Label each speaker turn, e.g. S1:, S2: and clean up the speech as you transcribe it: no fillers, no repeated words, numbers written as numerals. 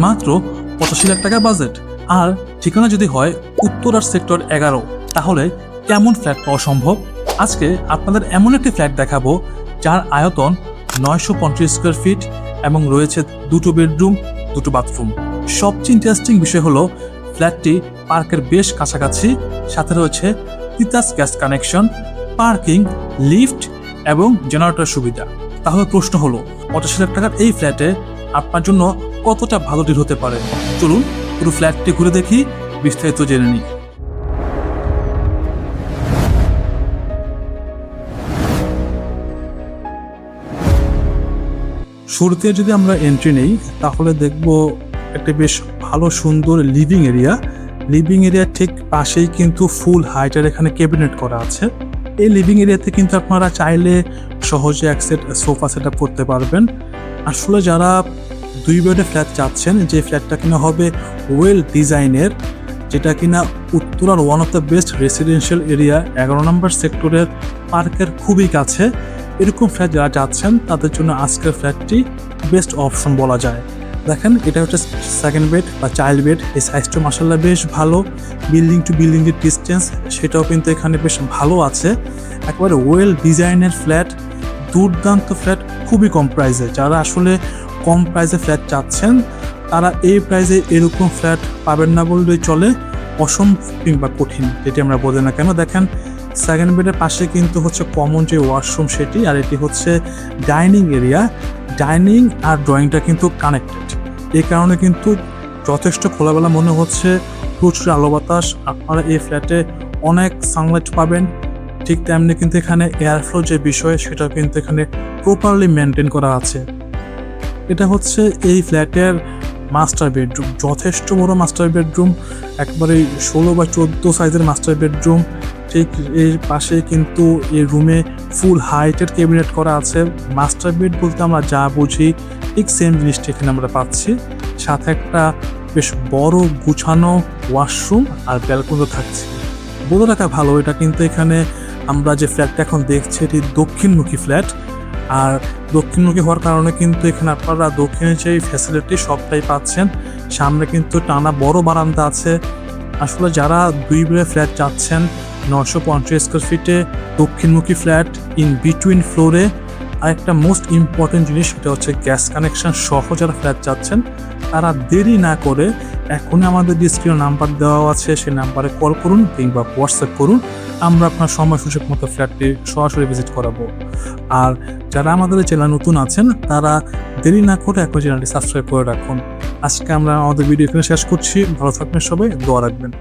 S1: মাত্র 85 লাখ টাকা বাজেট। আর ঠিকানা যদি হয় উত্তরার সেক্টর 11, তাহলে কেমন ফ্ল্যাট পাওয়া সম্ভব? আজকে আপনাদের এমন একটি ফ্ল্যাট দেখাবো যার আয়তন 950 স্কোয়ার ফিট এবং রয়েছে 2টো বেডরুম, 2টো বাথরুম। সবচেয়ে ইন্টারেস্টিং বিষয় হলো ফ্ল্যাটটি পার্কের বেশ কাছাকাছি, সাথে রয়েছে Titas gas connection, parking, lift এবং জেনারেটর সুবিধা। তাহলে প্রশ্ন হলো 85 লাখ টাকার এই ফ্ল্যাটে আপনার জন্য কতটা ভালো ডিল হতে পারে? চলুন পুরো ফ্ল্যাটটি ঘুরে দেখি, বিস্তারিত জেনে নিই। শুরুতে যদি আমরা এন্ট্রি নেই তাহলে দেখব একটা বেশ ভালো সুন্দর লিভিং এরিয়া। লিভিং এরিয়ার ঠিক পাশেই কিন্তু ফুল হাইটের এখানে ক্যাবিনেট করা আছে। এই লিভিং এরিয়াতে কিন্তু আপনারা চাইলে সহজে এক সেট সোফা সেট আপ করতে পারবেন। আসলে যারা 2 বেডের ফ্ল্যাট চাচ্ছেন, যে ফ্ল্যাটটা কিনা হবে ওয়েল ডিজাইনের, যেটা কিনা উত্তরার one of the best residential area 11 নম্বর সেক্টরের পার্কের খুবই কাছে, এরকম ফ্ল্যাট যারা চাচ্ছেন তাদের জন্য আজকের ফ্ল্যাটটি বেস্ট অপশন বলা যায়। দেখেন, এটা হচ্ছে সেকেন্ড বেড বা চাইল্ড বেড। এই সাইজটা মাশাআল্লাহ বেশ ভালো। বিল্ডিং টু বিল্ডিং এর ডিস্টেন্স সেটাও কিন্তু এখানে বেশ ভালো আছে। একেবারে ওয়েল ডিজাইনের ফ্ল্যাট, দুর্দান্ত ফ্ল্যাট, খুবই কম প্রাইসে। যারা আসলে কম প্রাইসে ফ্ল্যাট চাচ্ছেন তারা এই প্রাইসে এরকম ফ্ল্যাট পাবেন না বললেই চলে। অসম্ভব কিংবা কঠিন, যেটি আমরা বলি না কেন। দেখেন, সেকেন্ড বেডের পাশে কিন্তু হচ্ছে কমন যে ওয়াশরুম সেটি, আর এটি হচ্ছে ডাইনিং এরিয়া। ডাইনিং আর ড্রয়িংটা কিন্তু কানেক্টেড, এই কারণে কিন্তু যথেষ্ট খোলাবেলা মনে হচ্ছে, প্রচুর আলো বাতাস। আপনারা এই ফ্ল্যাটে অনেক সানলাইট পাবেন। ঠিক তেমনি কিন্তু এখানে এয়ারফ্লো যে বিষয় সেটাও কিন্তু এখানে প্রপারলি মেনটেন করা আছে। এটা হচ্ছে এই ফ্ল্যাটের মাস্টার বেডরুম, যথেষ্ট বড় মাস্টার বেডরুম, একবারে 16 বা 14 সাইজের মাস্টার বেডরুম। ঠিক এর পাশে কিন্তু এই রুমে ফুল হাইটের ক্যাবিনেট করা আছে। মাস্টার বেড বলতে আমরা যা বুঝি ঠিক সেম জিনিসটা এখানে আমরা পাচ্ছি। সাথে একটা বেশ বড় গুছানো ওয়াশরুম আর ব্যালকনিও থাকছে। বলে রাখা ভালো, এটা কিন্তু এখানে আমরা যে ফ্ল্যাটটা এখন দেখছি এটি দক্ষিণমুখী ফ্ল্যাট। আর দক্ষিণমুখী হওয়ার কারণে কিন্তু এখানে আপনারা দক্ষিণের যে ফ্যাসিলিটি সবটাই পাচ্ছেন। সামনে কিন্তু টানা বড় বারান্দা আছে। আসলে যারা 2 বেডের ফ্ল্যাট চাচ্ছেন 950 স্কোয়ার ফিটে দক্ষিণমুখী ফ্ল্যাট ইন বিটুইন ফ্লোরে, আর একটা মোস্ট ইম্পর্টেন্ট জিনিস সেটা হচ্ছে গ্যাস কানেকশন সহ যারা ফ্ল্যাট চাচ্ছেন তারা দেরি না করে এখনই আমাদের ডিসক্রিপশনে নাম্বার দেওয়া আছে, সেই নাম্বারে কল করুন কিংবা হোয়াটসঅ্যাপ করুন। আমরা আপনার সময় সুযোগ মতো ফ্ল্যাটটি সরাসরি ভিজিট করাবো। আর যারা আমাদের চ্যানেল নতুন আছেন তারা দেরি না করে এখন চ্যানেলটি সাবস্ক্রাইব করে রাখুন। আজকে আমরা আমাদের ভিডিও এখানে শেষ করছি। ভালো থাকবেন সবাই, দোয়া রাখবেন।